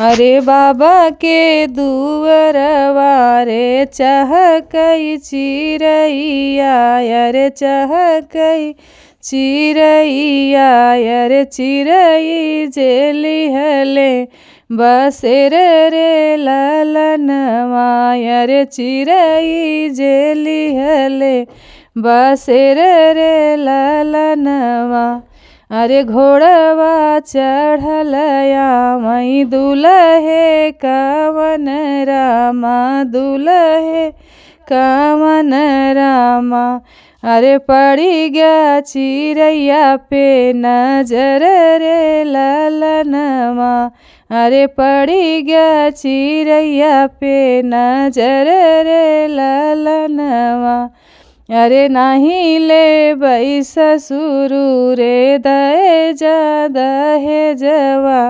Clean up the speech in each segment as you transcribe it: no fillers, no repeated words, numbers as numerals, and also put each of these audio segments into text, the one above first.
अरे बाबा के दुअरवा रे चहकई चिरैया, अरे चहकई चिरैया, अरे चिरई जे लिहले बसेर रे ललनवा, अरे चिरई जे लिहले बसेर रे ललनवा। अरे घोड़वा चढ़लया मई दुलहे कवन रामा, दुलहे कवन रामा। अरे पड़ी गया चिरैया पे नजर रे ललनवा, अरे पड़ी गया चिरैया पे नजर रे ललनवा। अरे नहीं ले बई ससुरु रे दहेजा दहेजवा,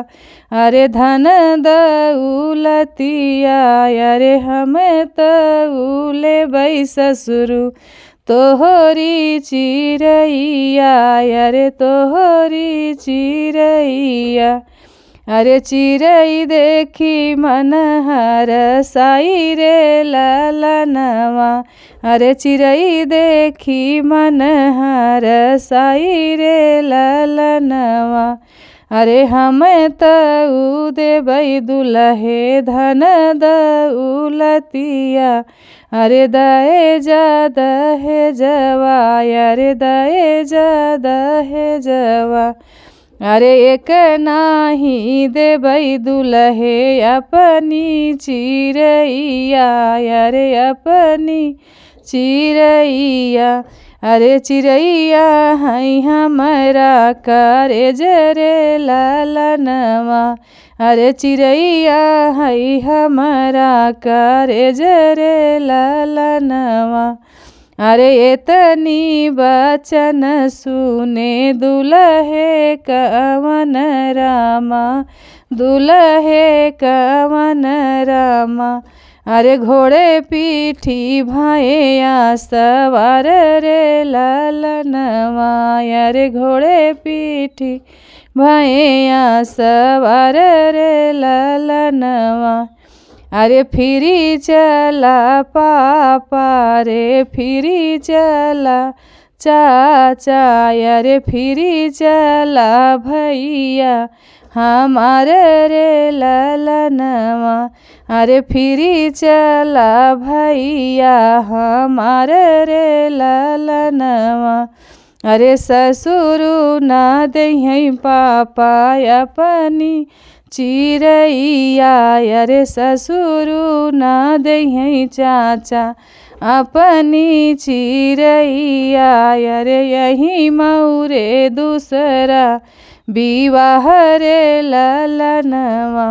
अरे धन दौलतिया, अरे हमें तउले बई ससुरु तोहरी चिरैया, अरे तोहरी चिरैया। अरे चिरई देखी मन हरसाई रे ललनवा, अरे चिरई देखी मन हरसाई रे ललनवा। अरे हमें तऊ देबई दुलहे धन दौलतिया, अरे दहेजा दहेजवा, अरे दहेजा दहेजवा। अरे एक नाही देबई दुलहे अपनी चिरैया, अरे अपनी चिरैया। अरे चिरैया हई हमरा करे जरे ललनवा, अरे चिरैया हई हमरा करे जरे ललनवा। अरे एतनी बचन सुने दुलहे कवन रामा, दुलहे कवन रामा। अरे घोड़े पीठी भैया सवार रे ललनवा, अरे घोड़े पीठी भैया सवार रे ललनवा। अरे फिरी चला पापा रे फिरी चला चाचा, अरे फिरी चला भैया हमारे रे ललनवा, अरे फिरी चला भैया हमारे रे ललनवा। अरे ससुरु ना दही पापा अपनी चिरैया, अरे ससुरु ना दही चाचा अपनी चिरैया। अरे यही मऊरे दूसरा विवाह रे ललनवा,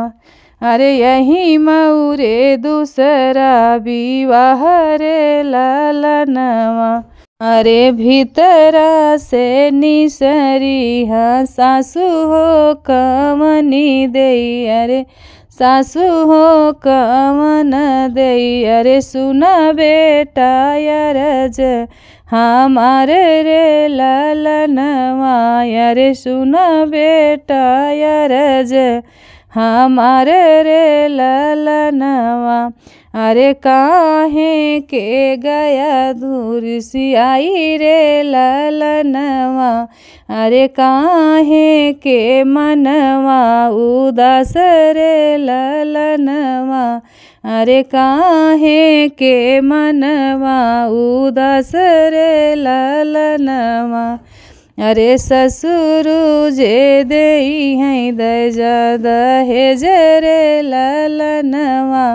अरे यही मऊरे दूसरा विवाह रे ललनवा। अरे भीतरा से निसरी सासु हो कमनी देई, अरे सासु हो कमन देई। अरे सुना बेटा अरज हमारे रे ललनवा, अरे सुना बेटा अरज हमारे रे ललनवा। अरे काहे के गया दूर सियाई रे ललनवा, अरे काहे के मनवा उदास रे ललनवा, अरे काहे के मनवा उदास रे ललनवा। अरे ससुरु जे देई हैं दहेजा दहेज रे ललनवा,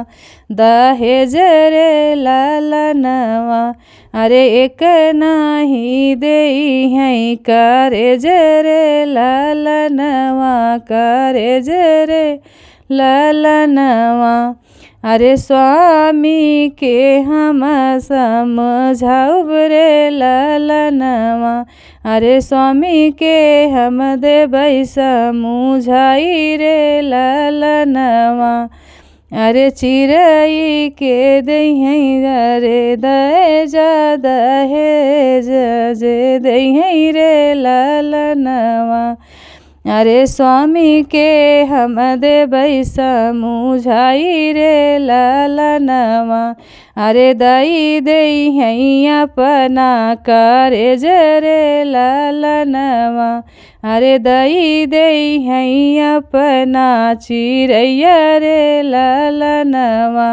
दहेज रे ललनवा। अरे एक नाही देई हैं करेज रे ललनवा, करेज रे ललनवा। अरे स्वामी के हम समझाउब रे ललनवा, अरे स्वामी के हम देबै समझाई रे ललनवा। अरे चिरई के दही रे दहेजा दहेज जे दही रे ललनवा, अरे स्वामी के हम देबै समुझाई रे ललनवा। अरे दई दे अपना कारेज रे ललनवा। अरे दई दे अपना चिरैया रे ललनवा।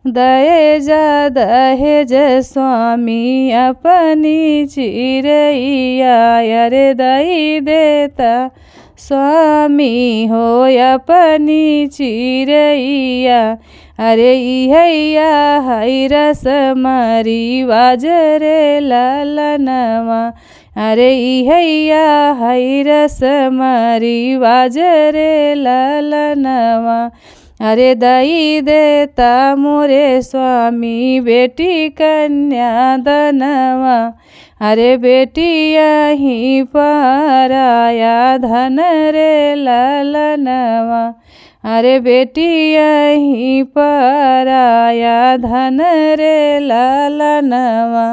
दहेज दहेज स्वामी अपनी चिरैया। अरे दई देता स्वामी हो अपनी चिरैया। अरे इहैया है रसमरी बाज रे ललनवा। अरे इहैया है रसमरी बाज रे ललनवा। अरे दई देता मोरे स्वामी बेटी कन्यादानवा। अरे बेटिया ही पराया धन रे ललनवा। अरे बेटिया ही पराया धन रे ललनवा।